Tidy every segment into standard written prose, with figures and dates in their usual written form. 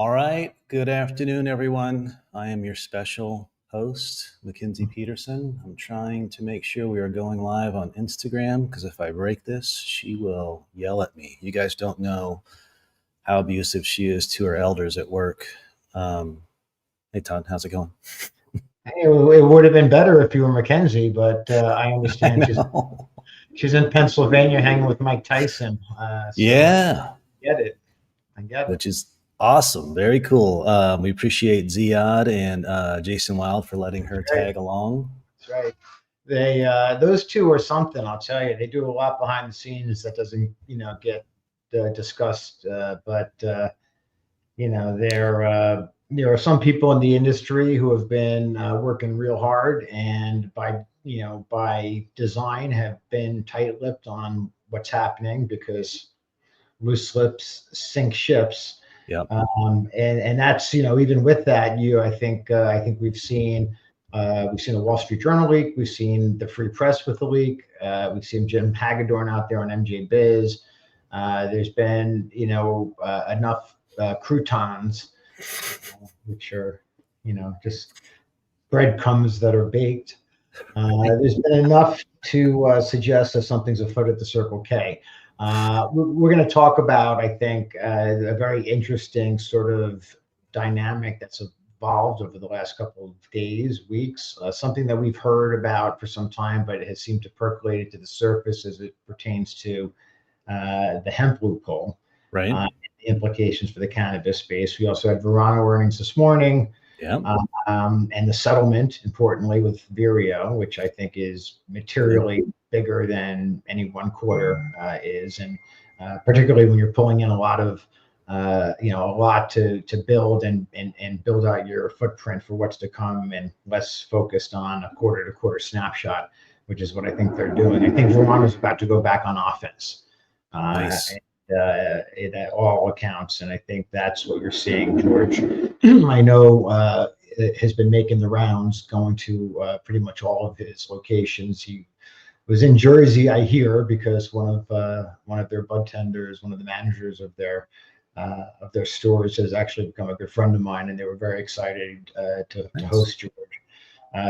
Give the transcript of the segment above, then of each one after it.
All right. Good afternoon, everyone. I am your special host, Mackenzie Peterson. I'm trying to make sure we are going live on Instagram because if I break this, she will yell at me. You guys don't know how abusive she is to her elders at work. Hey, Todd, how's it going? It would have been better if you were Mackenzie, but I understand she's in Pennsylvania hanging with Mike Tyson. Yeah. I get it. Which is awesome. Very cool. We appreciate Ziad and Jason Wild for letting her tag along. That's right. Those two are something, I'll tell you. They do a lot behind the scenes that doesn't, get discussed. But there are some people in the industry who have been working real hard and by design have been tight-lipped on what's happening because loose lips sink ships. Yep. And that's, even with that, I think we've seen a Wall Street Journal leak. We've seen the Free Press with the leak. We've seen Jim Hagedorn out there on MJ Biz. There's been, enough croutons, which are, just breadcrumbs that are baked. There's been enough to suggest that something's afoot at the Circle K. We're going to talk about, I think, a very interesting sort of dynamic that's evolved over the last couple of days, weeks, something that we've heard about for some time, but it has seemed to percolate to the surface as it pertains to the hemp loophole. Right. The implications for the cannabis space. We also had Verano earnings this morning. Yeah. And the settlement, importantly, with Vireo, which I think is materially bigger than any one quarter is, and particularly when you're pulling in a lot of, a lot to build and build out your footprint for what's to come, and less focused on a quarter-to-quarter snapshot, which is what I think they're doing. I think Verano's about to go back on offense. Nice. At all accounts, and I think that's what you're seeing. George, I know, has been making the rounds, going to pretty much all of his locations. He was in Jersey, I hear, because one of their bud tenders, one of the managers of their stores, has actually become a good friend of mine, and they were very excited to host George.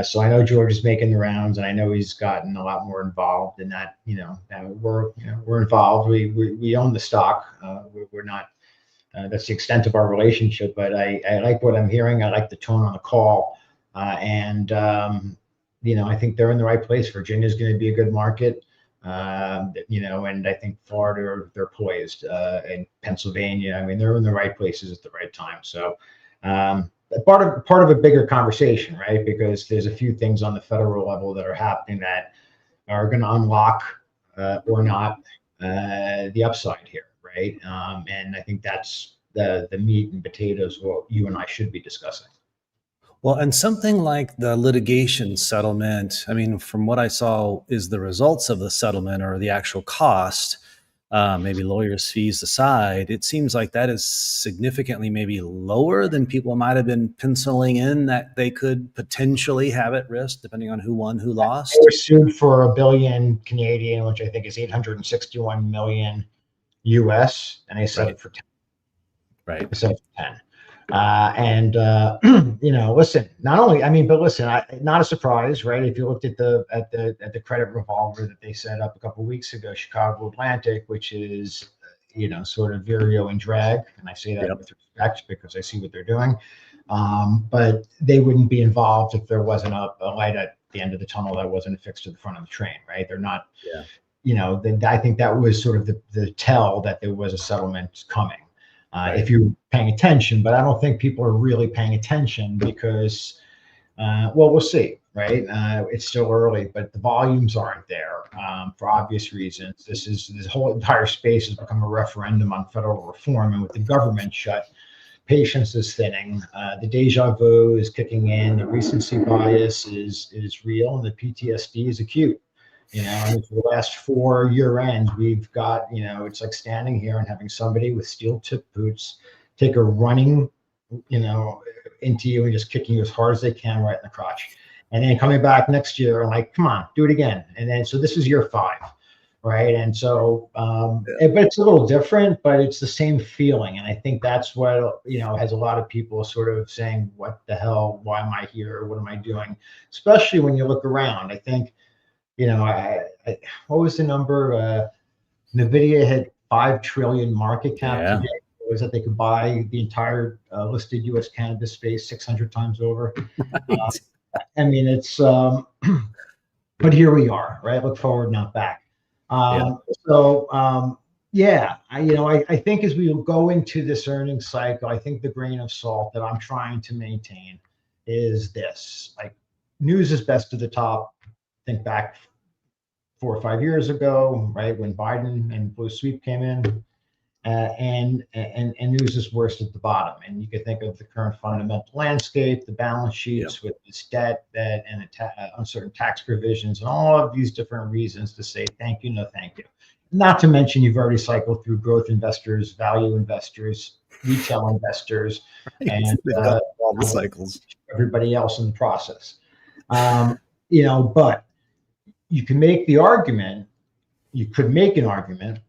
So I know George is making the rounds, and I know he's gotten a lot more involved in that. We're involved. We own the stock. We're not. That's the extent of our relationship. But I like what I'm hearing. I like the tone on the call, and I think they're in the right place. Virginia is going to be a good market, and I think Florida, they're poised, and Pennsylvania. I mean, they're in the right places at the right time. So. Part of a bigger conversation, right? Because there's a few things on the federal level that are happening that are going to unlock or not the upside here, right? And I think that's the meat and potatoes what you and I should be discussing. Well, and something like the litigation settlement, I mean, from what I saw is the results of the settlement or the actual cost, maybe lawyers' fees aside, it seems like that is significantly maybe lower than people might have been penciling in that they could potentially have at risk, depending on who won, who lost. They were sued for $1 billion Canadian, which I think is 861 million US, and they settled for 10. Right. They settled for 10. Listen, not a surprise, right? If you looked at the credit revolver that they set up a couple of weeks ago, Chicago Atlantic, which is, sort of Vireo and drag. And I say that with respect because I see what they're doing. But they wouldn't be involved if there wasn't a light at the end of the tunnel that wasn't affixed to the front of the train, right? They're not, I think that was sort of the tell that there was a settlement coming. If you're paying attention, but I don't think people are really paying attention because, we'll see, right? It's still early, but the volumes aren't there for obvious reasons. This whole entire space has become a referendum on federal reform, and with the government shut, patience is thinning. The deja vu is kicking in. The recency bias is real, and the PTSD is acute. For the last 4 year ends, we've got, it's like standing here and having somebody with steel tip boots take a running, into you and just kicking you as hard as they can right in the crotch. And then coming back next year and like, come on, do it again. And then, so this is year 5. right? And so, Yeah. but it's a little different, but it's the same feeling. And I think that's what, has a lot of people sort of saying, what the hell, why am I here? What am I doing? Especially when you look around. I think, what was the number? NVIDIA had 5 trillion market cap Yeah. today. It was that they could buy the entire listed U.S. cannabis space 600 times over. Right. I mean, it's, but here we are, right? Look forward, not back. Yeah. Yeah, I think as we go into this earnings cycle, I think the grain of salt that I'm trying to maintain is this: like, news is best to the top. Think back 4 or 5 years ago, right, when Biden and Blue Sweep came in, and news is worst at the bottom. And you could think of the current fundamental landscape, the balance sheets with this debt and uncertain tax provisions, and all of these different reasons to say thank you, no thank you. Not to mention you've already cycled through growth investors, value investors, retail investors, and They've got all the cycles. everybody else in the process. But you can make the argument, you could make an argument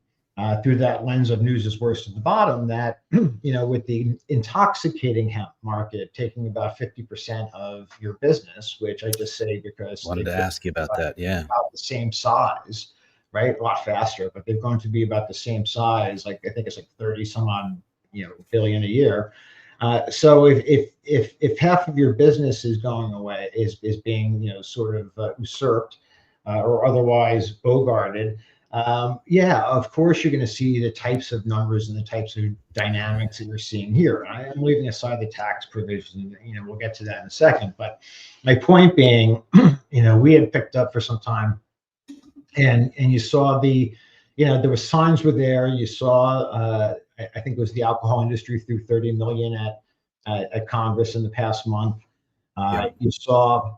through that lens of news is worst at the bottom that, with the intoxicating hemp market taking about 50% of your business, which I just say because Wanted to ask you about that. Yeah. about the same size, right? A lot faster, but they're going to be about the same size. Like, I think it's like 30 some odd, billion a year. So if half of your business is going away, is being, sort of usurped or otherwise bogarted, of course you're going to see the types of numbers and the types of dynamics that you're seeing here. I am leaving aside the tax provision. We'll get to that in a second. But my point being, we had picked up for some time, and you saw there were signs were there. You saw, I think it was the alcohol industry threw 30 million at Congress in the past month. You saw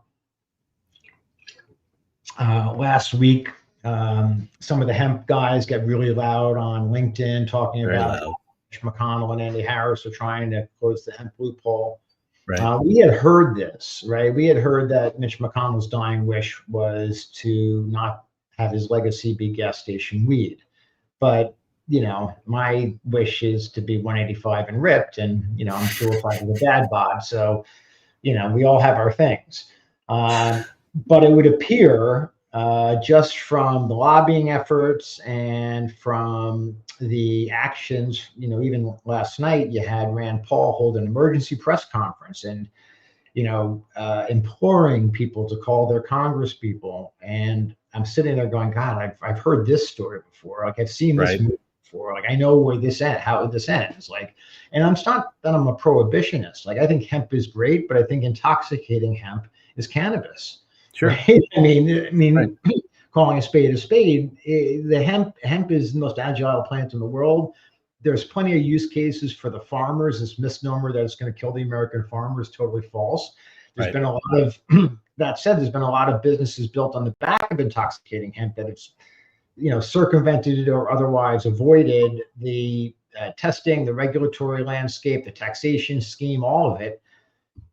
last week, some of the hemp guys get really loud on LinkedIn talking about how Mitch McConnell and Andy Harris are trying to close the hemp loophole. Right. We had heard this, right? We had heard that Mitch McConnell's dying wish was to not have his legacy be gas station weed. But, my wish is to be 185 and ripped, and, I'm suicidal with a dad bod. So, we all have our things. But it would appear, just from the lobbying efforts and from the actions, even last night you had Rand Paul hold an emergency press conference and, imploring people to call their Congress people. And I'm sitting there going, God, I've heard this story before. Like, I've seen this movie before. Like, I know where this ends, how this ends. Like, and it's not that I'm a prohibitionist. Like, I think hemp is great, but I think intoxicating hemp is cannabis. Sure. Right? I mean, calling a spade, the hemp is the most agile plant in the world. There's plenty of use cases for the farmers. This misnomer that it's going to kill the American farmer is totally false. There's been a lot of, that said, there's been a lot of businesses built on the back of intoxicating hemp that it's, circumvented or otherwise avoided the testing, the regulatory landscape, the taxation scheme, all of it.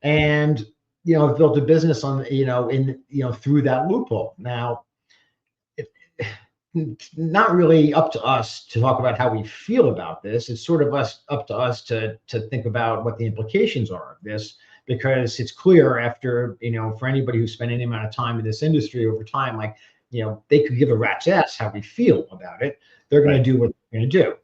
And, have built a business on, through that loophole. Now, not really up to us to talk about how we feel about this. It's sort of up to us to think about what the implications are of this, because it's clear after, for anybody who's spent any amount of time in this industry over time, like, they could give a rat's ass how we feel about it. They're going to do what they're going to do.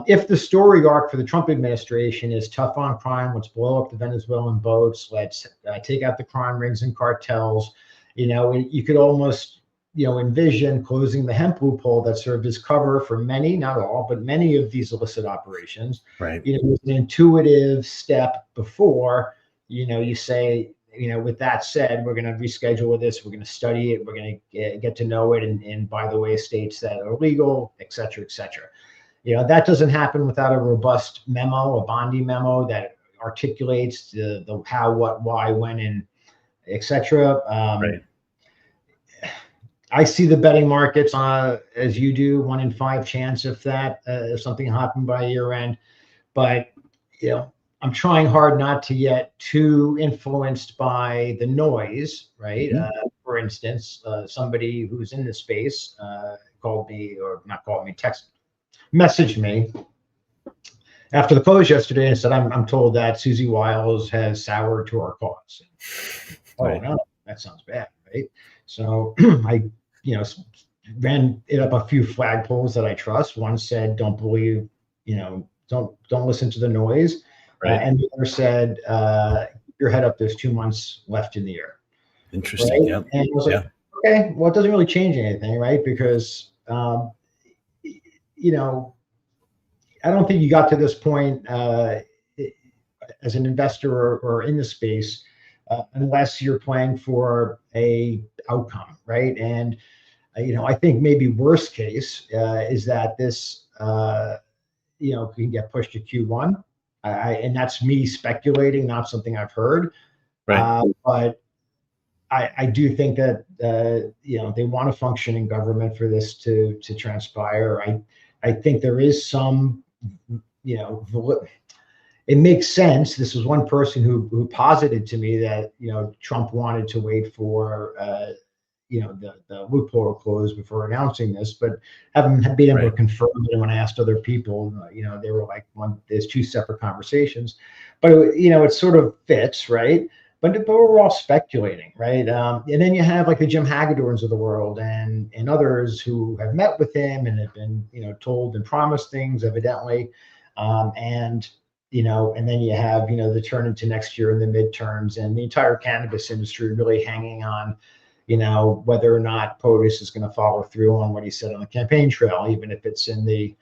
If the story arc for the Trump administration is tough on crime, let's blow up the Venezuelan boats, let's take out the crime rings and cartels, you could almost, envision closing the hemp loophole that served as cover for many, not all, but many of these illicit operations. Right. It was an intuitive step before, you say, with that said, we're going to reschedule this, we're going to study it, we're going to get to know it, and by the way, states that are legal, et cetera, et cetera. That doesn't happen without a robust memo, a Bondi memo that articulates the how, what, why, when, and et cetera. I see the betting markets as you do, 1 in 5 chance if something happened by year end. But, I'm trying hard not to get too influenced by the noise, right? For instance, somebody who's in the space called me, or not called me, messaged me after the close yesterday and said, I'm told that Susie Wiles has soured to our cause. Oh, Right. no, that sounds bad, right? So I, ran it up a few flagpoles that I trust. One said, don't believe, don't listen to the noise. Right. And the other said, your head up, there's 2 months left in the year. Interesting. Right? Yep. And I was like, Yeah. okay, well, it doesn't really change anything, right? Because, I don't think you got to this point as an investor or in the space unless you're playing for a outcome, right? And I think maybe worst case is that this can get pushed to Q1. And that's me speculating, not something I've heard. Right. But I do think that they want a functioning government for this to transpire. I think there is some it makes sense. This was one person who posited to me that Trump wanted to wait for the loophole to close before announcing this, but haven't been able to Right. confirm it. And when I asked other people, they were like, there's 2 separate conversations, but it sort of fits, right? But we're all speculating, right? And then you have like the Jim Hagedorns of the world and others who have met with him and have been told and promised things evidently, and then you have the turn into next year in the midterms and the entire cannabis industry really hanging on whether or not POTUS is going to follow through on what he said on the campaign trail, even if it's in the,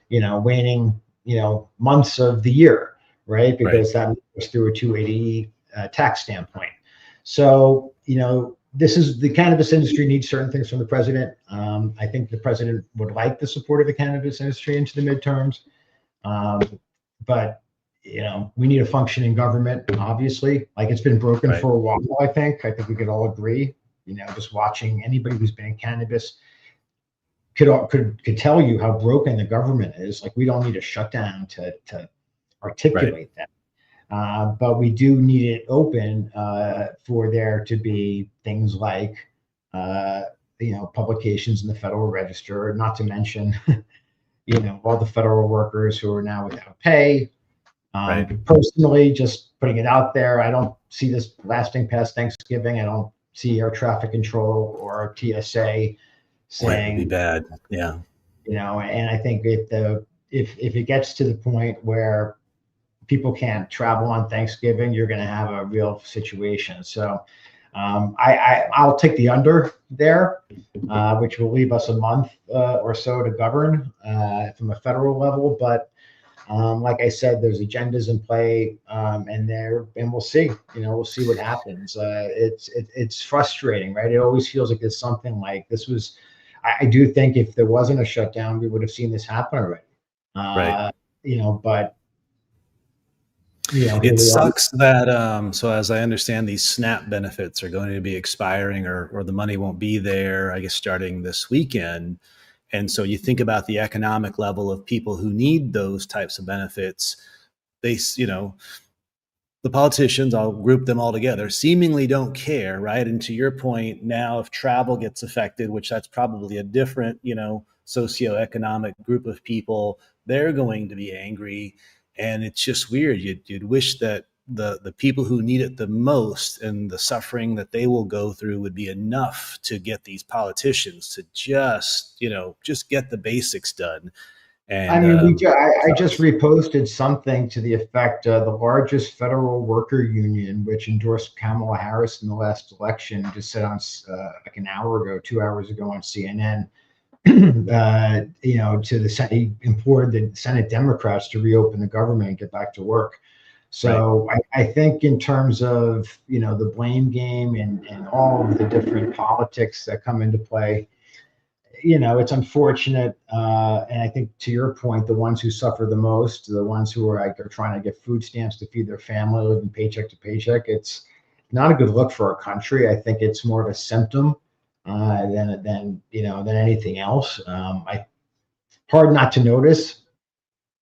waning, months of the year, right? Because that goes through a 280 tax standpoint. So, this is the cannabis industry needs certain things from the president. I think the president would like the support of the cannabis industry into the midterms. But we need a functioning government, obviously. Like it's been broken for a while, I think we could all agree. Just watching anybody who's been in cannabis could tell you how broken the government is. Like we don't need a shutdown to articulate that. But we do need it open for there to be things like publications in the Federal Register, not to mention all the federal workers who are now without pay. Personally, just putting it out there, I don't see this lasting past Thanksgiving. I don't see air traffic control or TSA saying, it'd be bad. Yeah. And I think if it gets to the point where people can't travel on Thanksgiving, you're going to have a real situation. So I'll take the under there, which will leave us a month or so to govern from a federal level. But like I said, there's agendas in play, and we'll see. We'll see what happens. It's frustrating, right? It always feels like there's something like this was. I do think if there wasn't a shutdown, we would have seen this happen already. But it sucks that so as I understand, these SNAP benefits are going to be expiring, or the money won't be there, I guess, starting this weekend. And so you think about the economic level of people who need those types of benefits. They, the politicians, I'll group them all together, seemingly don't care, right? And to your point, now if travel gets affected, which that's probably a different, socioeconomic group of people, they're going to be angry. And it's just weird. You'd wish that the people who need it the most and the suffering that they will go through would be enough to get these politicians to just get the basics done. And I mean, I just reposted something to the effect the largest federal worker union, which endorsed Kamala Harris in the last election, just said on like an hour ago, 2 hours ago on CNN, to the Senate, he implored the Senate Democrats to reopen the government and get back to work. So I think in terms of, the blame game and all of the different politics that come into play, it's unfortunate. And I think to your point, the ones who suffer the most, the ones who are trying to get food stamps to feed their family, living paycheck to paycheck, it's not a good look for our country. I think it's more of a symptom than anything else. Hard not to notice,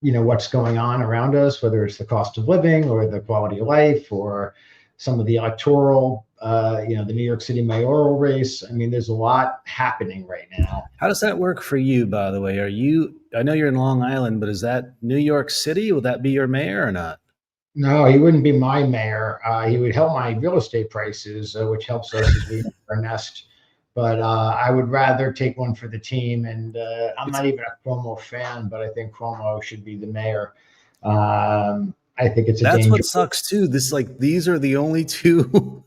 what's going on around us, whether it's the cost of living or the quality of life or some of the electoral the New York City mayoral race. I mean, there's a lot happening right now. How does that work for you, by the way? I know you're in Long Island, but is that New York City? Will that be your mayor or not? No, he wouldn't be my mayor. He would help my real estate prices, which helps us as we our nest. But I would rather take one for the team. And I'm It's not even a Cuomo fan, but I think Cuomo should be the mayor. I think it's a That's danger. what sucks too. These are the only two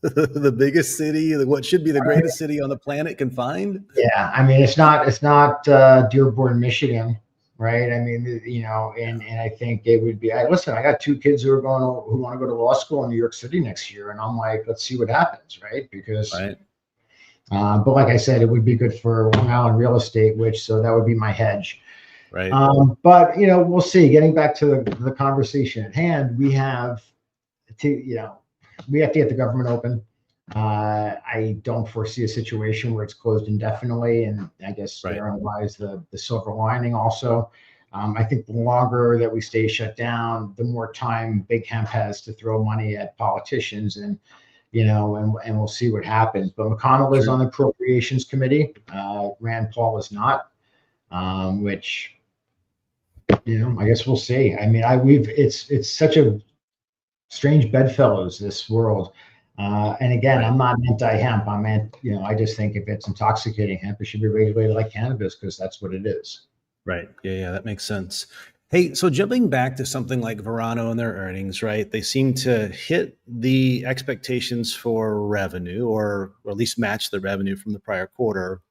the biggest city, what should be the greatest city on the planet can find. Yeah, I mean, it's not Dearborn, Michigan, right? I mean, and I think it would be. Listen, I got two kids who want to go to law school in New York City next year, and I'm like, let's see what happens, right? Because, Right, but like I said, it would be good for Long Island real estate, so that would be my hedge. right, But we'll see. Getting back to the conversation at hand, we have to get the government open. I don't foresee a situation where it's closed indefinitely, and I guess right. therein lies the silver lining. Also, I think the longer that we stay shut down, the more time Big Hemp has to throw money at politicians, and and we'll see what happens. But McConnell is True. on the Appropriations Committee. Rand Paul is not, which I guess we'll see. I mean, it's such a strange bedfellows, this world. And again, Right. I'm not anti-hemp. I just think if it's intoxicating hemp, it should be regulated like cannabis because that's what it is. Right. Yeah, yeah, that makes sense. Hey, so jumping back to something like Verano and their earnings, right? They seem to hit the expectations for revenue, or at least match the revenue from the prior quarter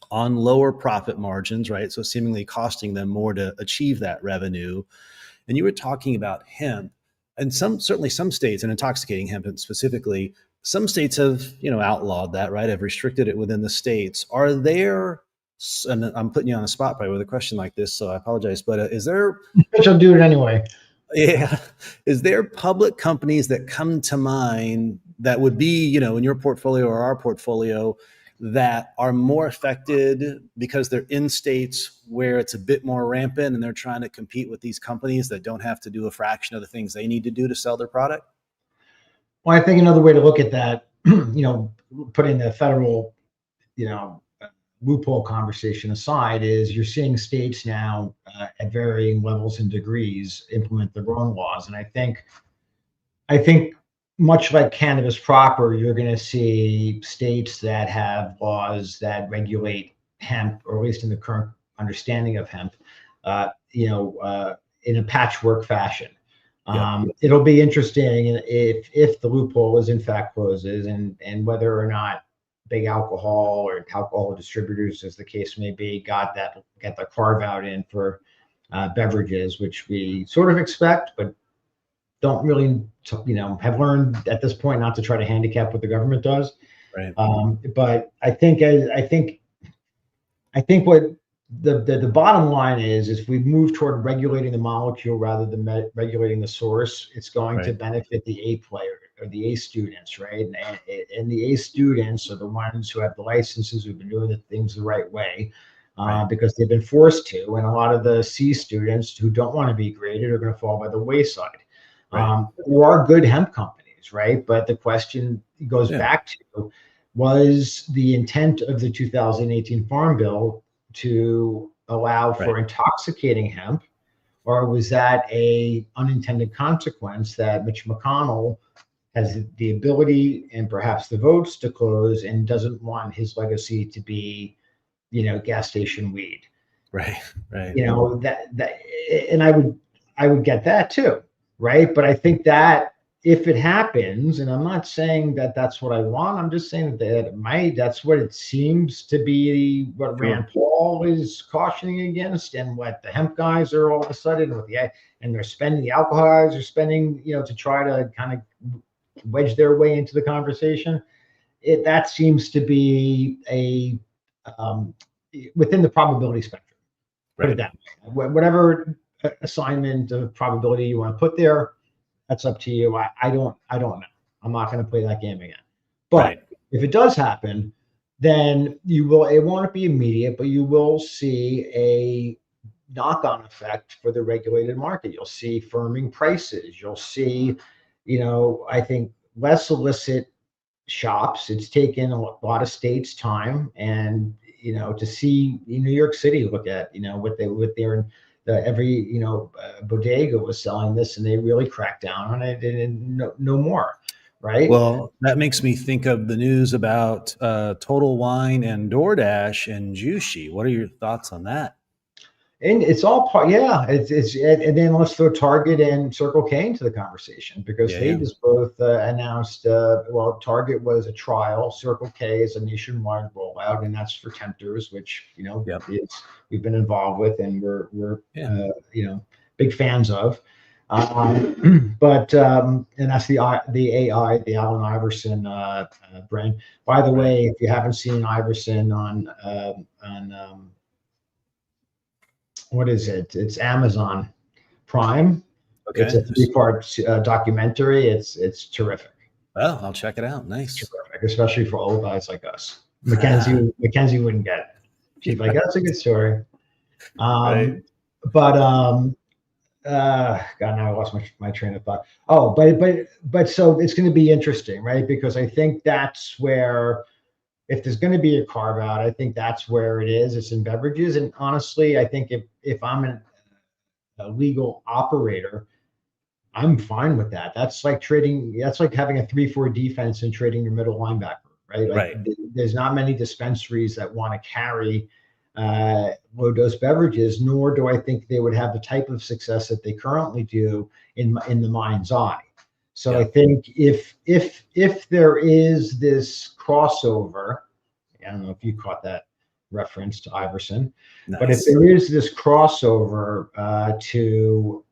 on lower profit margins, right? So seemingly costing them more to achieve that revenue. And you were talking about hemp, and certainly some states, and intoxicating hemp specifically, some states have outlawed that, right? Have restricted it within the states. Are there? And I'm putting you on the spot probably with a question like this, so I apologize. But is there? But you'll do it anyway. Yeah, is there public companies that come to mind that would be in your portfolio or our portfolio that are more affected because they're in states where it's a bit more rampant and they're trying to compete with these companies that don't have to do a fraction of the things they need to do to sell their product? Well, I think another way to look at that, putting the federal, you know, loophole conversation aside, is you're seeing states now at varying levels and degrees implement their own laws, and I think much like cannabis proper, you're going to see states that have laws that regulate hemp, or at least in the current understanding of hemp, in a patchwork fashion. Yep. It'll be interesting if the loophole is in fact closes, and whether or not big alcohol or alcohol distributors, as the case may be, get the carve out in for beverages, which we sort of expect, but don't really, have learned at this point not to try to handicap what the government does. Right. But I think what the bottom line is if we move toward regulating the molecule rather than regulating the source, it's going to Right. benefit the A player or the A students, right? And the A students are the ones who have the licenses, who've been doing the things the right way, Right. because they've been forced to. And a lot of the C students who don't want to be graded are going to fall by the wayside. Right. There are good hemp companies, right? But the question goes Yeah. back to, was the intent of the 2018 Farm Bill to allow Right. for intoxicating hemp, or was that a unintended consequence that Mitch McConnell has the ability and perhaps the votes to close, and doesn't want his legacy to be, gas station weed? Right. Right. That and I would get that too, right? But I think that if it happens, and I'm not saying that that's what I want, I'm just saying that that's what it seems to be, what Rand Sure. Paul is cautioning against, and what the hemp guys are all of a sudden and they're spending, the alcohol guys are spending, to try to kind of wedge their way into the conversation. That seems to be um, within the probability spectrum. Put it Right. that way. Whatever assignment of probability you want to put there, that's up to you. I don't know. I'm not going to play that game again. But Right. if it does happen, then it won't be immediate, but you will see a knock-on effect for the regulated market. You'll see firming prices. You'll see, I think less illicit shops. It's taken a lot of states time, and to see New York City look at what their every bodega was selling this, and they really cracked down on it, and no more, right? Well, that makes me think of the news about Total Wine and DoorDash and Juicy. What are your thoughts on that? And it's all part, yeah. And then let's throw Target and Circle K into the conversation, because Yeah, they yeah, just both announced. Well, Target was a trial. Circle K is a nationwide rollout, and that's for tempters, which yep, we've been involved with, and we're yeah, big fans of. But and that's the Allen Iverson brand. By the right. way, if you haven't seen Iverson on what is it? It's Amazon Prime. It's Okay. a three-part documentary. It's terrific. Well, I'll check it out. It's Nice. terrific, especially for old guys like us. Mackenzie wouldn't get it. She's like, that's a good story. Right. Um, but God, now I lost my train of thought. Oh, but so it's going to be interesting, right? Because I think that's where, if there's going to be a carve out, I think that's where it is. It's in beverages, and honestly, I think if I'm a legal operator, I'm fine with that. That's like trading. That's like having a 3-4 defense and trading your middle linebacker, right? Like Right. there's not many dispensaries that want to carry low dose beverages, nor do I think they would have the type of success that they currently do in the mind's eye. So I Yeah. think if there is this crossover, I don't know if you caught that reference to Iverson, but if Nice. there is this crossover to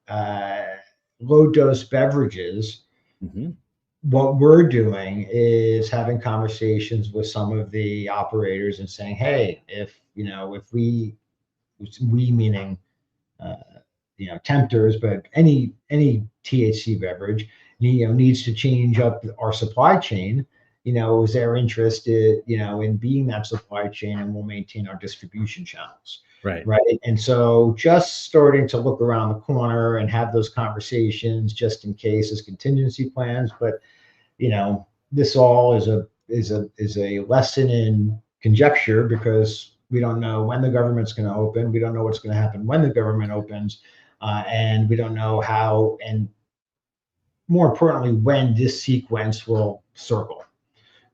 low dose beverages, Hmm. what we're doing is having conversations with some of the operators and saying, hey, if we meaning uh, tempters, but any THC beverage, needs to change up our supply chain. Is they're interested, in being that supply chain, and we'll maintain our distribution channels, Right. right? And so, just starting to look around the corner and have those conversations, just in case, as contingency plans. But this all is a lesson in conjecture, because we don't know when the government's going to open. We don't know what's going to happen when the government opens, and we don't know how, and more importantly, when this sequence will circle.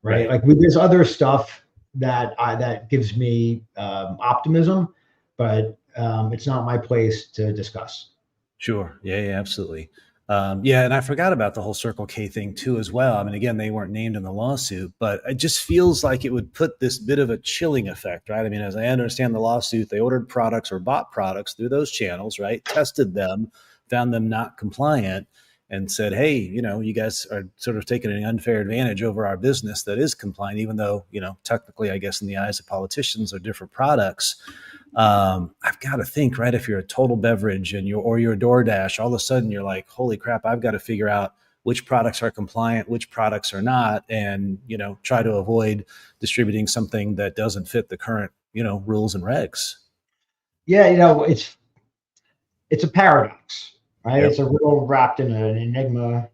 Right? Right. Like, there's other stuff that gives me optimism, but it's not my place to discuss. Sure. Yeah, yeah, absolutely. Yeah, and I forgot about the whole Circle K thing too, as well. I mean, again, they weren't named in the lawsuit, but it just feels like it would put this bit of a chilling effect, right? I mean, as I understand the lawsuit, they ordered products or bought products through those channels, right? Tested them, found them not compliant, and said, hey, you guys are sort of taking an unfair advantage over our business that is compliant, even though, technically, I guess, in the eyes of politicians, are different products. I've got to think, right? If you're a total beverage and you're a DoorDash, all of a sudden you're like, holy crap, I've got to figure out which products are compliant, which products are not, and try to avoid distributing something that doesn't fit the current rules and regs. Yeah, it's a paradox, right? It's Yep. a riddle wrapped in an enigma,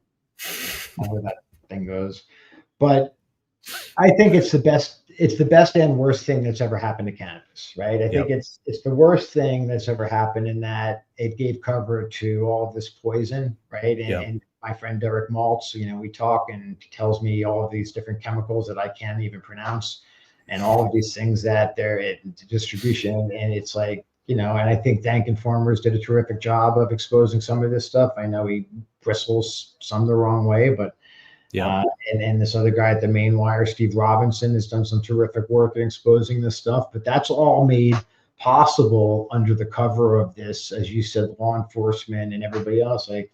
however that thing goes. But I think it's the best. It's the best and worst thing that's ever happened to cannabis, right? I think Yep. it's the worst thing that's ever happened, in that it gave cover to all of this poison, right? Yep. And my friend Derek Maltz, we talk, and he tells me all of these different chemicals that I can't even pronounce, and all of these things that they're in distribution. And it's like, and I think Dank Farmers did a terrific job of exposing some of this stuff. I know he bristles some the wrong way, but Yep. uh, and this other guy at the Main Wire, Steve Robinson, has done some terrific work in exposing this stuff. But that's all made possible under the cover of this, as you said, law enforcement and everybody else. Like,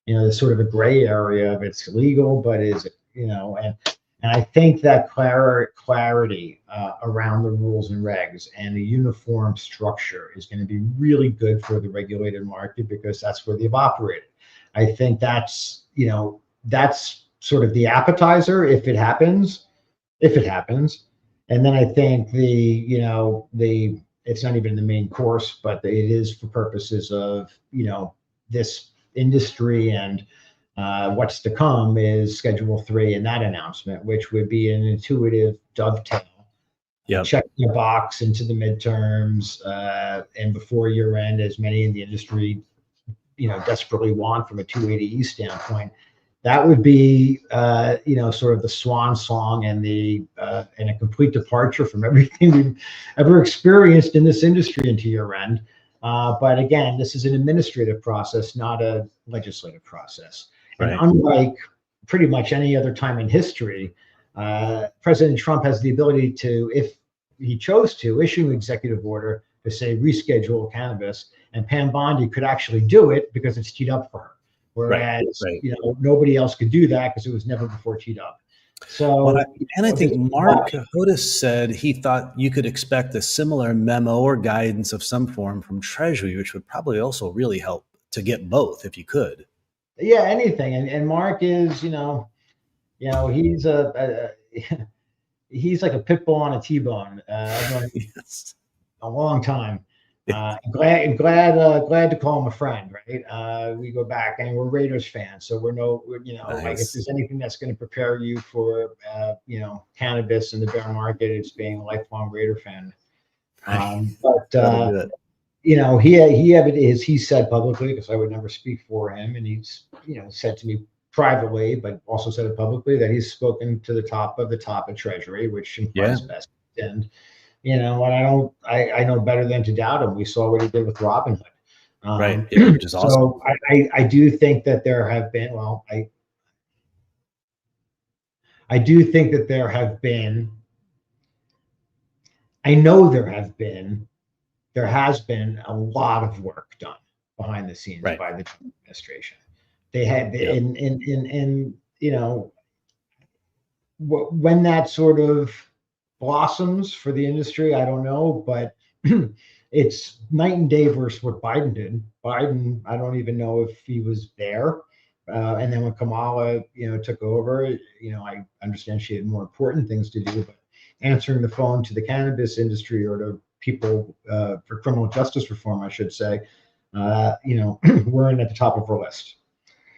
there's sort of a gray area of it's legal, but is it, and I think that clarity around the rules and regs and the uniform structure is going to be really good for the regulated market, because that's where they've operated. I think that's sort of the appetizer, if it happens, and then I think it's not even the main course, but it is for purposes of this industry and What's to come is Schedule 3 and that announcement, which would be an intuitive dovetail. Yep. Check the box into the midterms and before year end, as many in the industry, desperately want from a 280E standpoint. That would be, sort of the swan song and and a complete departure from everything we've ever experienced in this industry into year end. But again, this is an administrative process, not a legislative process. Right. And unlike pretty much any other time in history, President Trump has the ability to, if he chose to, issue an executive order to say reschedule cannabis, and Pam Bondi could actually do it because it's teed up for her. Whereas, nobody else could do that because it was never before teed up. So, I think Mark Hodes said he thought you could expect a similar memo or guidance of some form from Treasury, which would probably also really help to get both if you could. Yeah, anything. And Mark is, he's he's like a pit bull on a T-bone. Yes. A long time. Glad to call him a friend, right? We go back and we're Raiders fans, so nice. Like if there's anything that's going to prepare you for, cannabis in the bear market, it's being a lifelong Raider fan. He said publicly, because I would never speak for him, and he's, said to me privately, but also said it publicly, that he's spoken to the top of Treasury, which implies best. And and I know better than to doubt him. We saw what he did with Robinhood. Right. Yeah, which is awesome. So I do think that there have been, I do think that there have been, I know there has been a lot of work done behind the scenes by the Trump administration. They had, when that sort of blossoms for the industry, I don't know, but it's night and day versus what Biden did. Biden, I don't even know if he was there. And then when Kamala, took over, I understand she had more important things to do, but answering the phone to the cannabis industry or to people for criminal justice reform, I should say, weren't at the top of our list.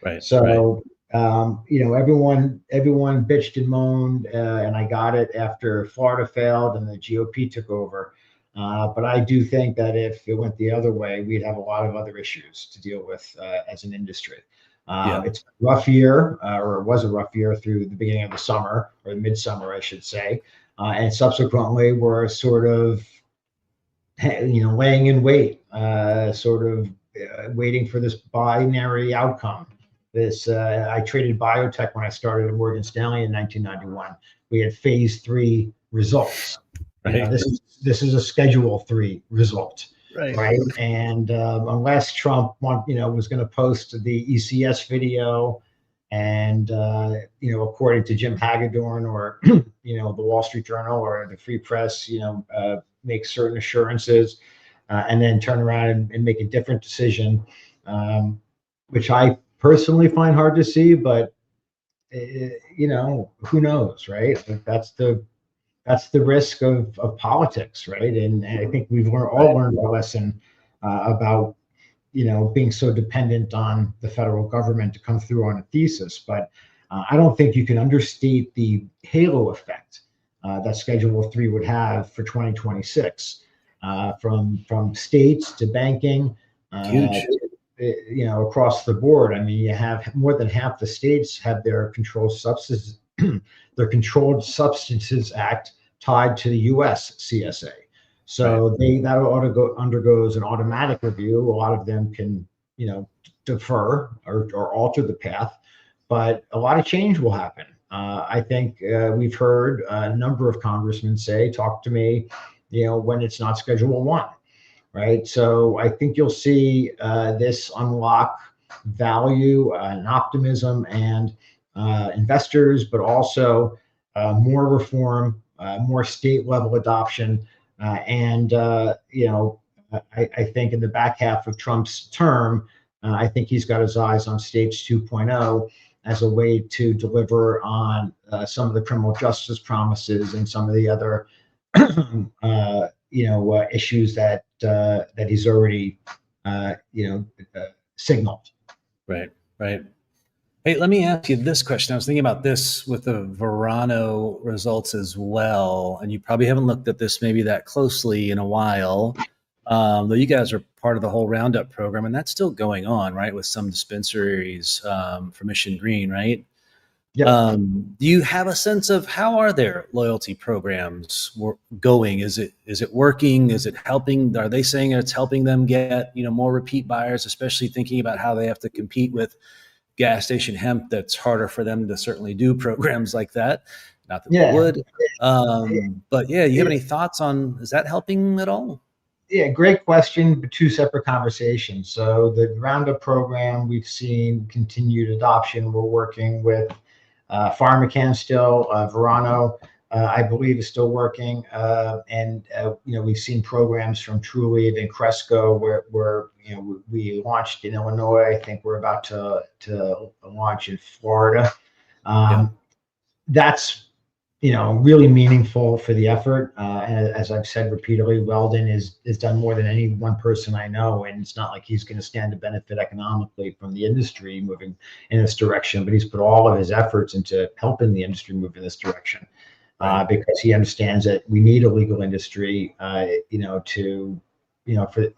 Right. So, everyone bitched and moaned, and I got it after Florida failed and the GOP took over. But I do think that if it went the other way, we'd have a lot of other issues to deal with as an industry. It's a rough year, or it was a rough year through the beginning of the summer, or the midsummer, I should say. And subsequently, we're sort of, laying in wait, waiting for this binary outcome. I traded biotech when I started at Morgan Stanley in 1991. We had phase 3 results. Right. This is a Schedule 3 result. Right. And unless Trump was going to post the ECS video, and according to Jim Hagedorn or the Wall Street Journal or the Free Press, make certain assurances, and then turn around and make a different decision, which I personally find hard to see, but who knows, right? That's the risk of politics, right? And I think we've all learned a lesson about being so dependent on the federal government to come through on a thesis. But I don't think you can understate the halo effect that Schedule 3 would have for 2026, from states to banking. Huge. Across the board. I mean, you have more than half the states have their Controlled Substances Act tied to the U.S. CSA. So that undergoes an automatic review. A lot of them can, defer or alter the path, but a lot of change will happen. I think we've heard a number of congressmen say, "Talk to me," when it's not Schedule 1. Right. So I think you'll see this unlock value and optimism and investors, but also more reform, more state level adoption. And I think in the back half of Trump's term, I think he's got his eyes on States 2.0 as a way to deliver on some of the criminal justice promises and some of the other issues that he's already signaled. Right. Hey, let me ask you this question. I was thinking about this with the Verano results as well, and you probably haven't looked at this maybe that closely in a while, though you guys are part of the whole Roundup program, and that's still going on, right, with some dispensaries for Mission Green, right? Yep. Do you have a sense of how are their loyalty programs going? Is it working? Is it helping? Are they saying it's helping them get more repeat buyers, especially thinking about how they have to compete with gas station hemp? That's harder for them to certainly do programs like that. Not that they Yeah. would. But yeah, you have any thoughts on, is that helping at all? Yeah, great question, but two separate conversations. So the Roundup program, we've seen continued adoption. We're working with PharmaCann still, Verano, I believe is still working. We've seen programs from Trulieve and Cresco where we launched in Illinois. I think we're about to launch in Florida. Yeah. Um, that's really meaningful for the effort. And as I've said repeatedly, Weldon is done more than any one person I know, and it's not like he's going to stand to benefit economically from the industry moving in this direction, but he's put all of his efforts into helping the industry move in this direction, Right. because he understands that we need a legal industry, for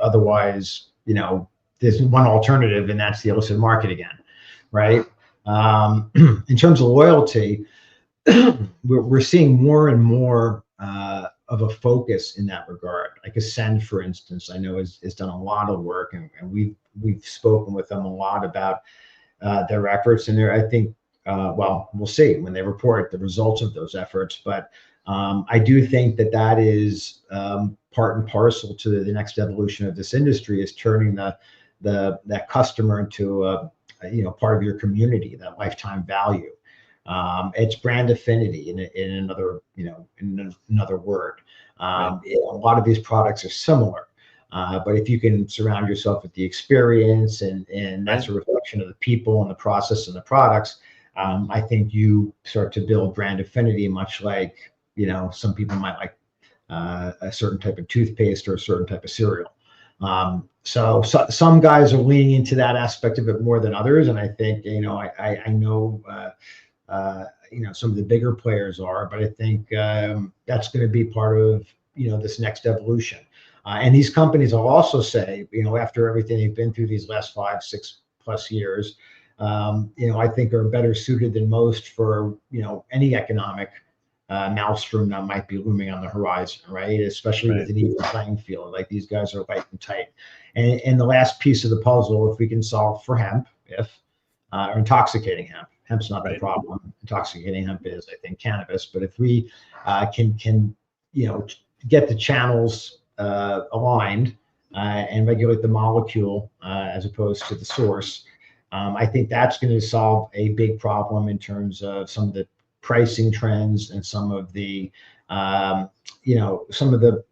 otherwise, there's one alternative, and that's the illicit market again, right? In terms of loyalty, we're seeing more and more of a focus in that regard. Like Ascend, for instance, I know has done a lot of work, and we've spoken with them a lot about their efforts, and I think, well, we'll see when they report the results of those efforts. But I do think that is part and parcel to the next evolution of this industry, is turning that customer into part of your community, that lifetime value. It's brand affinity in another, in another word. Right. A lot of these products are similar, but if you can surround yourself with the experience, and that's Right. a reflection of the people and the process and the products, I think you start to build brand affinity, much like, some people might like a certain type of toothpaste or a certain type of cereal. So some guys are leaning into that aspect of it more than others, and I think, I know. Some of the bigger players are, but I think that's going to be part of this next evolution. And these companies, I'll also say, after everything they've been through these last 5, 6+ years, I think are better suited than most for any economic maelstrom that might be looming on the horizon, right? Especially with Right. an even playing field. Like, these guys are light and tight. And the last piece of the puzzle, if we can solve for hemp, or intoxicating hemp. Hemp's not the Right. problem. Intoxicating hemp is, I think, cannabis. But if we can get the channels aligned, and regulate the molecule as opposed to the source, I think that's going to solve a big problem in terms of some of the pricing trends and some of the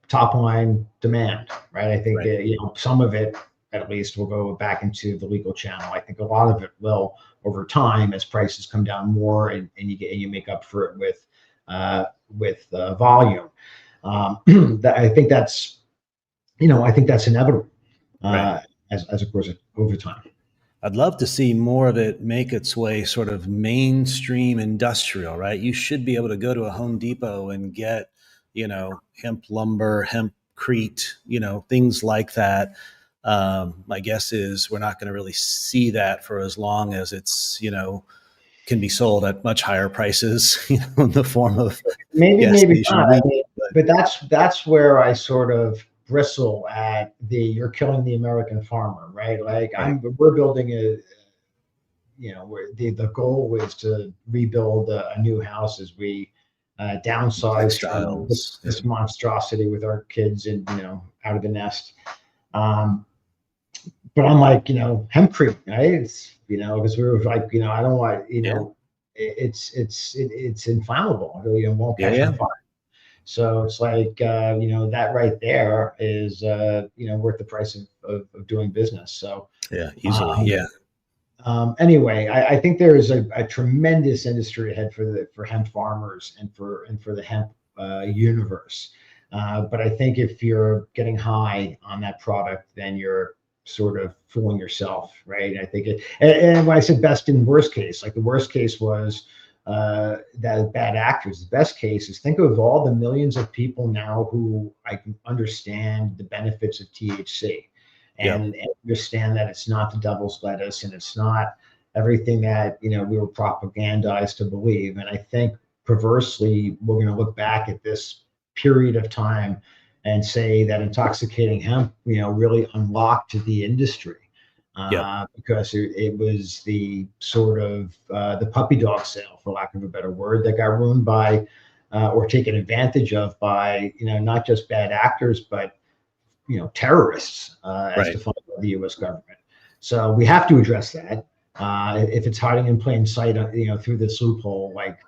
top line demand, right? I think Right. some of it at least will go back into the legal channel. I think a lot of it will over time as prices come down more, and you make up for it with volume. I think that's inevitable, Right. uh, as of course over time. I'd love to see more of it make its way sort of mainstream industrial, right? You should be able to go to a Home Depot and get, hemp lumber, hempcrete, things like that. My guess is we're not going to really see that for as long as it's, can be sold at much higher prices, in the form of Maybe, gas maybe not. station I weed. mean, But but that's where I sort of bristle at you're killing the American farmer, right? Like, right, we're building where the goal is to rebuild a new house as we downsize from textiles, yeah, this monstrosity with our kids and out of the nest. Um, but I'm like, hempcrete, right? It's because we were like, I don't want, yeah, it's inflammable. It really won't yeah, catch on yeah, fire. So it's like, that right there is, worth the price of doing business. So, yeah, easily, um, yeah, anyway, I think there is a tremendous industry ahead for hemp farmers and for the hemp universe. But I think if you're getting high on that product, then you're sort of fooling yourself, right? I think and when I said best and worst case, like the worst case was that bad actors. The best case is think of all the millions of people now who I can understand the benefits of THC Yep. and understand that it's not the devil's lettuce and it's not everything that we were propagandized to believe. And I think perversely, we're going to look back at this period of time and say that intoxicating hemp, really unlocked the industry. Yep. Because it was the sort of the puppy dog sale, for lack of a better word, that got ruined by or taken advantage of by not just bad actors, but terrorists, as Right. defined by the U.S. government. So we have to address that. If it's hiding in plain sight, through this loophole, like,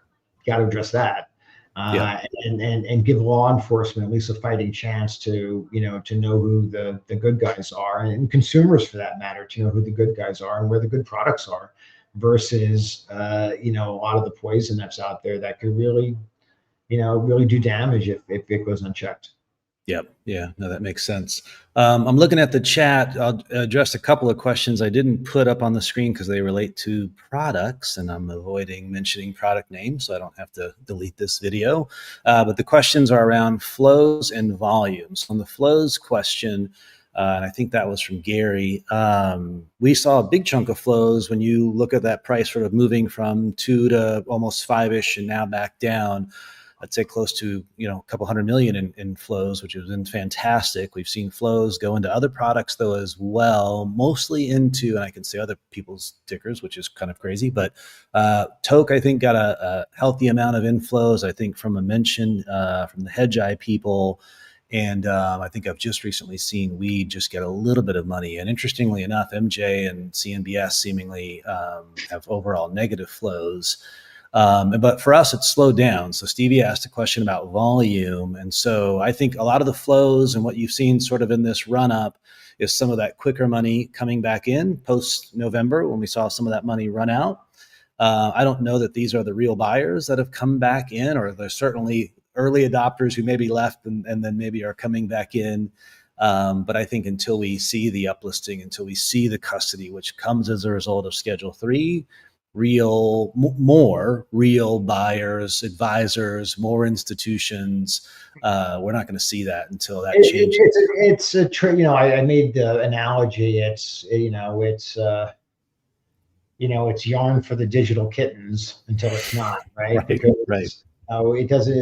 got to address that. Yep. And give law enforcement at least a fighting chance to know who the good guys are, and consumers for that matter to know who the good guys are and where the good products are, versus a lot of the poison that's out there that could really really do damage if it goes unchecked. Yep. Yeah. No, that makes sense. I'm looking at the chat. I'll address a couple of questions I didn't put up on the screen because they relate to products, and I'm avoiding mentioning product names so I don't have to delete this video. But the questions are around flows and volumes. On the flows question, and I think that was from Gary, we saw a big chunk of flows when you look at that price sort of moving from 2 to almost 5-ish and now back down. I'd say close to a couple hundred million in flows, which has been fantastic. We've seen flows go into other products though as well, mostly into, and I can say other people's tickers, which is kind of crazy. But Toke, I think, got a healthy amount of inflows. I think from a mention from the Hedge Eye people. And I think I've just recently seen weed just get a little bit of money. And interestingly enough, MJ and CNBS seemingly have overall negative flows. But for us, it's slowed down. So Stevie asked a question about volume. And so I think a lot of the flows and what you've seen sort of in this run up is some of that quicker money coming back in post November when we saw some of that money run out. I don't know that these are the real buyers that have come back in, or there's certainly early adopters who maybe left and then maybe are coming back in. But I think until we see the uplisting, until we see the custody, which comes as a result of Schedule 3, more real buyers, advisors, more institutions. We're not going to see that until that changes. It's a I made the analogy. It's it's yarn for the digital kittens until it's not, right? Right, Because right. it doesn't.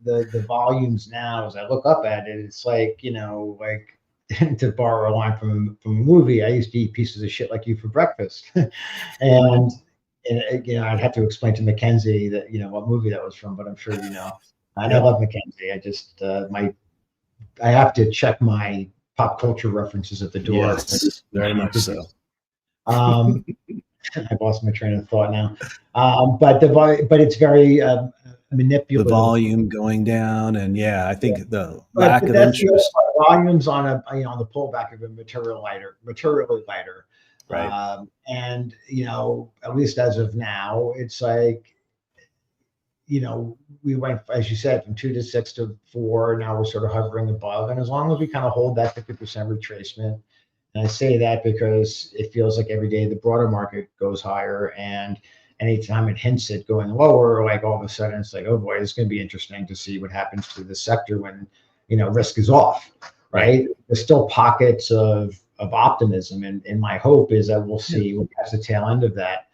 The volumes now, as I look up at it, it's like like. To borrow a line from a movie, I used to eat pieces of shit like you for breakfast, and I'd have to explain to Mackenzie that what movie that was from, but I'm sure you know. And I love Mackenzie. I just I have to check my pop culture references at the door. Yes, very much so. I've lost my train of thought now. But it's very manipulative. The volume going down, and I think the lack of interest. Volumes on the pullback of a materially lighter. Right. And at least as of now, it's like we went, as you said, from 2 to 6 to 4. Now we're sort of hovering above, and as long as we kind of hold that 50% retracement. And I say that because it feels like every day the broader market goes higher, and anytime it hints at going lower, like all of a sudden it's like, oh boy, it's going to be interesting to see what happens to the sector when risk is off, right? There's still pockets of optimism, and my hope is that we'll see we'll catch the tail end of that,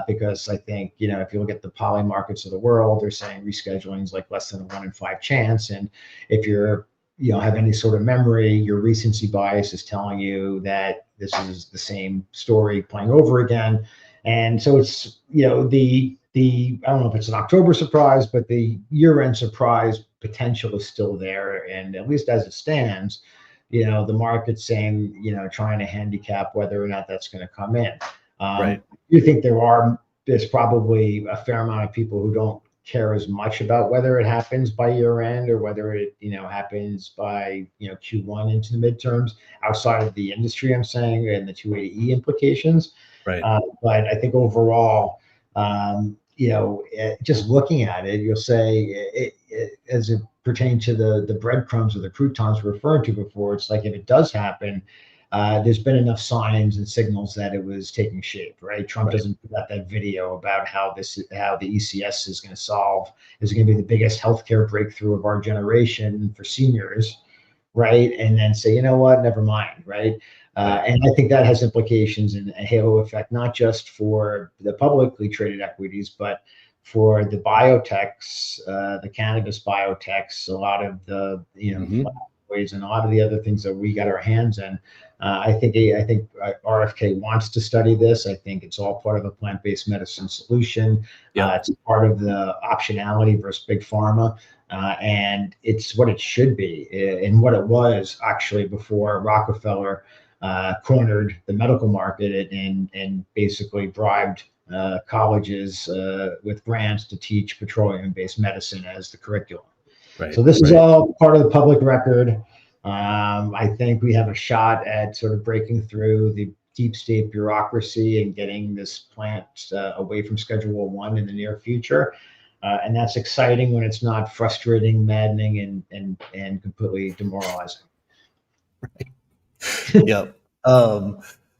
because I think if you look at the poly markets of the world, they're saying rescheduling is like less than a 1 in 5 chance, and if you're have any sort of memory, your recency bias is telling you that this is the same story playing over again. And so it's, the I don't know if it's an October surprise, but the year-end surprise potential is still there. And at least as it stands, the market's saying, trying to handicap whether or not that's going to come in. Right. You think there's probably a fair amount of people who don't care as much about whether it happens by year end or whether it happens by Q1 into the midterms outside of the industry, I'm saying, and the 280E implications. Right. But I think overall, just looking at it, you'll say as it pertains to the breadcrumbs or the croutons referred to before, it's like if it does happen, there's been enough signs and signals that it was taking shape, right? Trump Right. doesn't put out that video about how the ECS is going to be the biggest healthcare breakthrough of our generation for seniors, right? And then say, you know what, never mind, right? Right. And I think that has implications and a halo effect, not just for the publicly traded equities, but for the biotechs, the cannabis biotechs, a lot of the Hmm. flavonoids and a lot of the other things that we got our hands in. I think RFK wants to study this. I think it's all part of the plant-based medicine solution. Yep. It's part of the optionality versus big pharma. And it's what it should be and what it was actually before Rockefeller cornered the medical market and basically bribed colleges with grants to teach petroleum-based medicine as the curriculum. Right. So this is Right. all part of the public record. I think we have a shot at sort of breaking through the deep state bureaucracy and getting this plant away from Schedule 1 in the near future. And that's exciting when it's not frustrating, maddening, and completely demoralizing. Yep.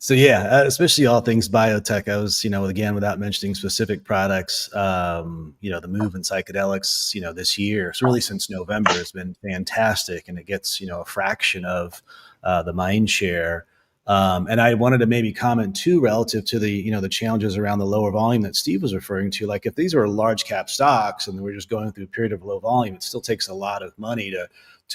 So yeah, especially all things biotech. I was, again, without mentioning specific products, the move in psychedelics, this year, so really since November has been fantastic, and it gets, a fraction of the mind share. And I wanted to maybe comment too, relative to the challenges around the lower volume that Steve was referring to. Like if these are large cap stocks and we're just going through a period of low volume, it still takes a lot of money to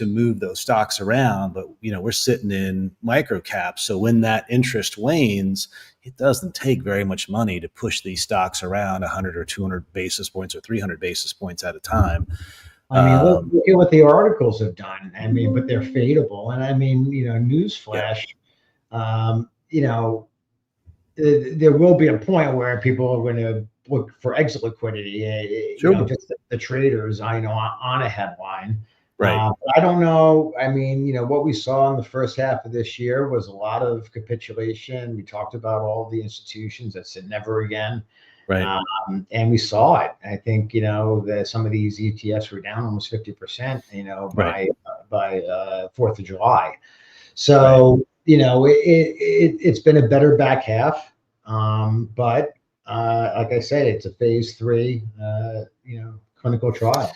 move those stocks around. But we're sitting in micro caps, so when that interest wanes, it doesn't take very much money to push these stocks around 100 or 200 basis points or 300 basis points at a time. I mean, look at what the articles have done. I mean, but they're fadeable. And I mean, Yeah, newsflash, um, you know, there will be a point where people are going to look for exit liquidity. sure. Just the traders, I know, on a headline. Right, But I don't know. I mean, what we saw in the first half of this year was a lot of capitulation. We talked about all the institutions that said never again. right, And we saw it. I think that some of these ETFs were down almost 50%. right, By 4th of July. right. So it's been a better back half, but like I said, it's a phase 3, clinical trial.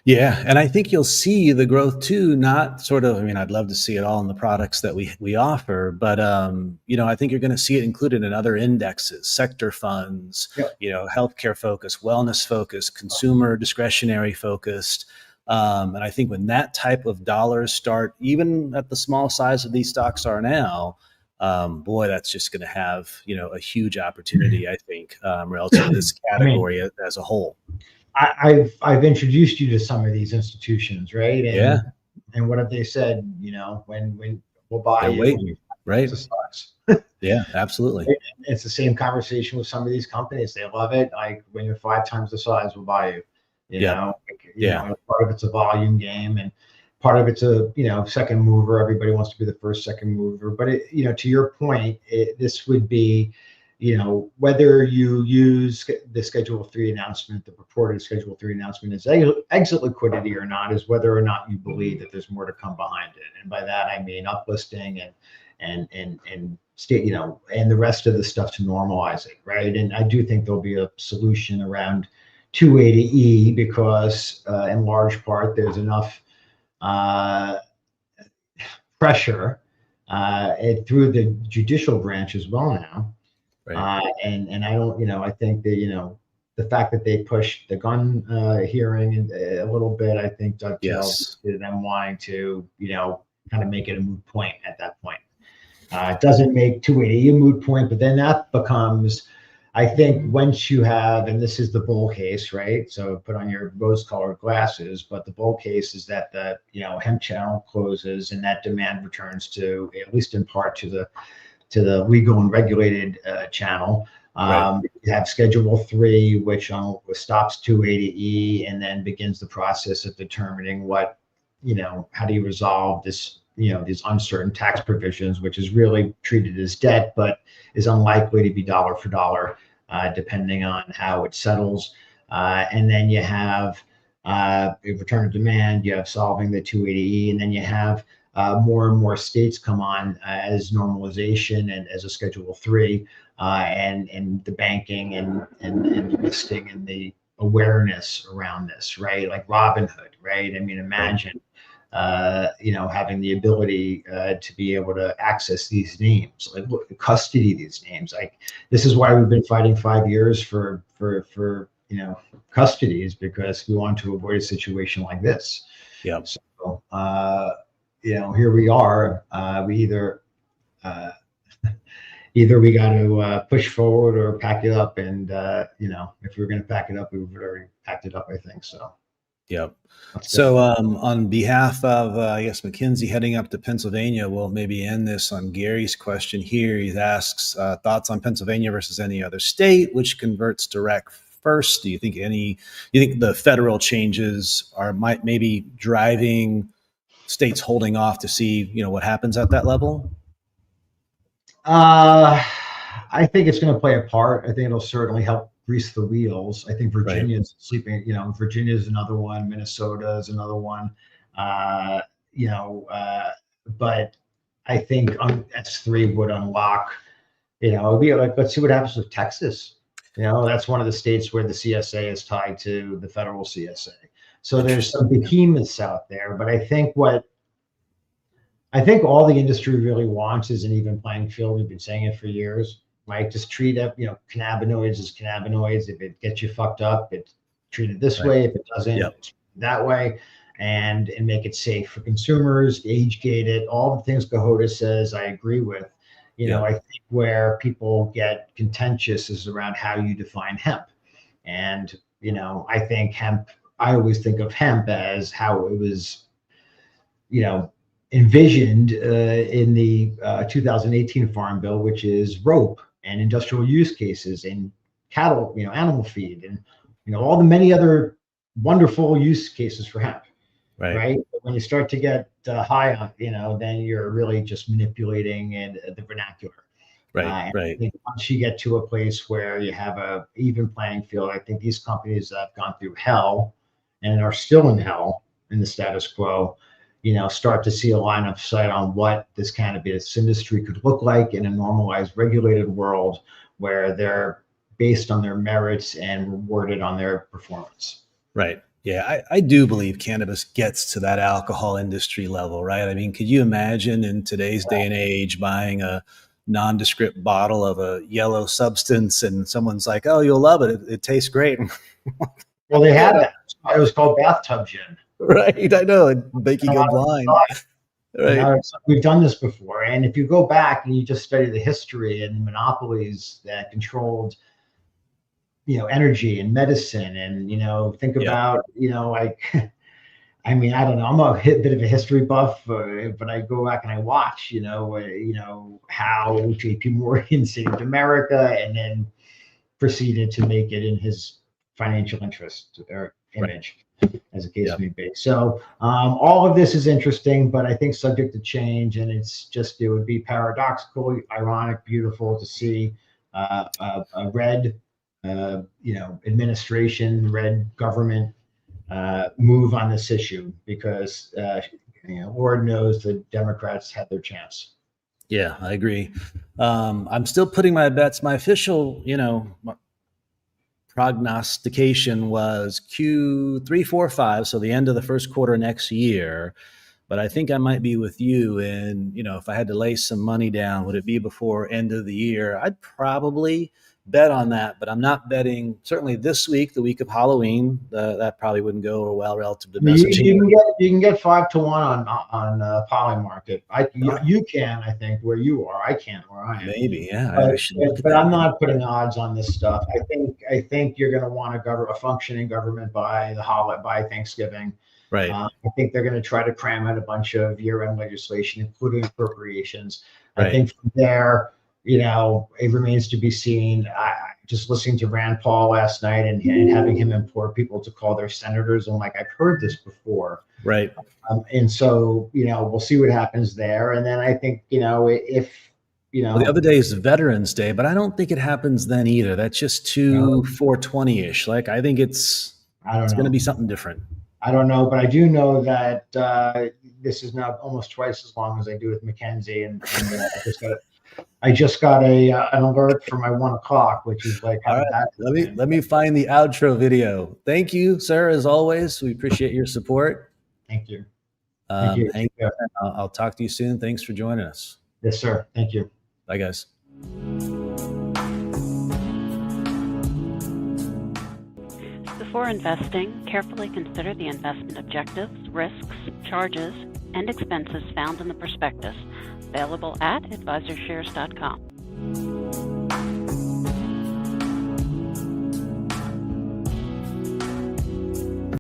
Yeah, and I think you'll see the growth too. Not sort of. I mean, I'd love to see it all in the products that we offer, but I think you're going to see it included in other indexes, sector funds, Yep. healthcare focused, wellness focused, consumer discretionary focused. And I think when that type of dollars start, even at the small size of these stocks are now, boy, that's just going to have a huge opportunity. I think relative to this I mean, category as a whole. I've introduced you to some of these institutions, right? Yeah, And what have they said? When we'll buy they're you waiting. Right. the stocks. Yeah, absolutely. It's the same conversation with some of these companies. They love it. Like when you're 5 times the size, we'll buy you. Yep. Yeah. And part of it's a volume game, and part of it's a second mover. Everybody wants to be the first, second mover. But to your point, this would be, whether you use the Schedule 3 announcement, the purported Schedule 3 announcement as exit liquidity or not, is whether or not you believe that there's more to come behind it. And by that I mean uplisting and state, and the rest of the stuff to normalize it, right? And I do think there'll be a solution around 280E because, in large part, there's enough pressure through the judicial branch as well now. Right. And I don't, I think that, the fact that they pushed the gun hearing a little bit, I think dovetails Yes. to them wanting to, kind of make it a moot point at that point. It doesn't make 280 a moot point, but then that becomes, I think, once you have, and this is the bull case, right? So put on your rose-colored glasses, but the bull case is that the hemp channel closes and that demand returns to, at least in part, to the legal and regulated channel. Right. You have Schedule 3, which stops 280E and then begins the process of determining what, how do you resolve this, these uncertain tax provisions, which is really treated as debt, but is unlikely to be dollar for dollar, depending on how it settles. And then you have return of demand, you have solving the 280E, and then you have more and more states come on as normalization and as a Schedule 3, and the banking and listing and the awareness around this, right? Like Robinhood, right? I mean, imagine, having the ability to be able to access these names, like look, custody these names. Like this is why we've been fighting 5 years for custody, is because we want to avoid a situation like this. Yeah. So, here we are. We either we got to push forward or pack it up. And if we were going to pack it up, we would have already packed it up, I think. So. Yep. So on behalf of, I guess, McKinsey heading up to Pennsylvania, we'll maybe end this on Gary's question here. He asks, thoughts on Pennsylvania versus any other state, which converts direct first? Do you think the federal changes might maybe driving states holding off to see, what happens at that level? I think it's going to play a part. I think it'll certainly help grease the wheels. I think Virginia's sleeping, Virginia's another one, Minnesota is another one, but I think S3 would unlock, it'd be like, let's see what happens with Texas. That's one of the states where the CSA is tied to the federal CSA. So there's some behemoths out there, but I think all the industry really wants is an even playing field. We've been saying it for years. Right, just treat it, cannabinoids as cannabinoids. If it gets you fucked up, it's treated this way. If it doesn't, it's that way, and make it safe for consumers, age gate it, all the things Cahota says, I agree with. I think where people get contentious is around how you define hemp. And, I think hemp, I always think of hemp as how it was, envisioned in the 2018 Farm Bill, which is rope and industrial use cases and cattle, animal feed, and all the many other wonderful use cases for hemp. Right. But when you start to get high on, then you're really just manipulating the vernacular. Right. I think once you get to a place where you have a even playing field, I think these companies that have gone through hell and are still in hell in the status quo, start to see a line of sight on what this cannabis industry could look like in a normalized, regulated world where they're based on their merits and rewarded on their performance. Right. Yeah, I do believe cannabis gets to that alcohol industry level, right? I mean, could you imagine in today's day and age buying a nondescript bottle of a yellow substance and someone's like, oh, you'll love it. It tastes great. Well, they had that. It was called bathtub gin. Right, I know, and making a blind. Right. We've done this before, and if you go back and you just study the history and the monopolies that controlled, energy and medicine, and think about, like, I mean, I don't know, I'm a bit of a history buff, but I go back and I watch, how J.P. Morgan saved America and then proceeded to make it in his financial interest or image. As a case may be. So all of this is interesting, but I think subject to change, and it would be paradoxical, ironic, beautiful to see a red, administration, red government move on this issue, because Lord knows the Democrats had their chance. Yeah, I agree. I'm still putting my bets. My official, prognostication was Q3, 4, 5, so the end of the first quarter next year. But I think I might be with you. And, if I had to lay some money down, would it be before end of the year? I'd probably bet on that, but I'm not betting. Certainly this week, the week of Halloween, that probably wouldn't go well relative to messaging. You can get 5-1 on Polymarket. You can, I think, where you are. I can't where I am. Maybe, yeah. But I'm not putting odds on this stuff. I think you're going to want a functioning government by Thanksgiving. Right. I think they're going to try to cram in a bunch of year-end legislation, including appropriations. Right. I think from there, it remains to be seen. Just listening to Rand Paul last night and having him implore people to call their senators, I'm like, I've heard this before. Right. And so, we'll see what happens there. And then I think, if well, the other day is Veterans Day, but I don't think it happens then either. That's just too 420-ish. Like, I think it's going to be something different. I don't know, but I do know that this is now almost twice as long as I do with Mackenzie, and I just got an alert for my 1 o'clock, which is like All how right, that. let me find the outro video. Thank you, sir, as always. We appreciate your support. Thank you. Thank you. Hang on. I'll talk to you soon. Thanks for joining us. Yes, sir. Thank you. Bye, guys. Before investing, carefully consider the investment objectives, risks, charges, and expenses found in the prospectus, available at AdvisorShares.com.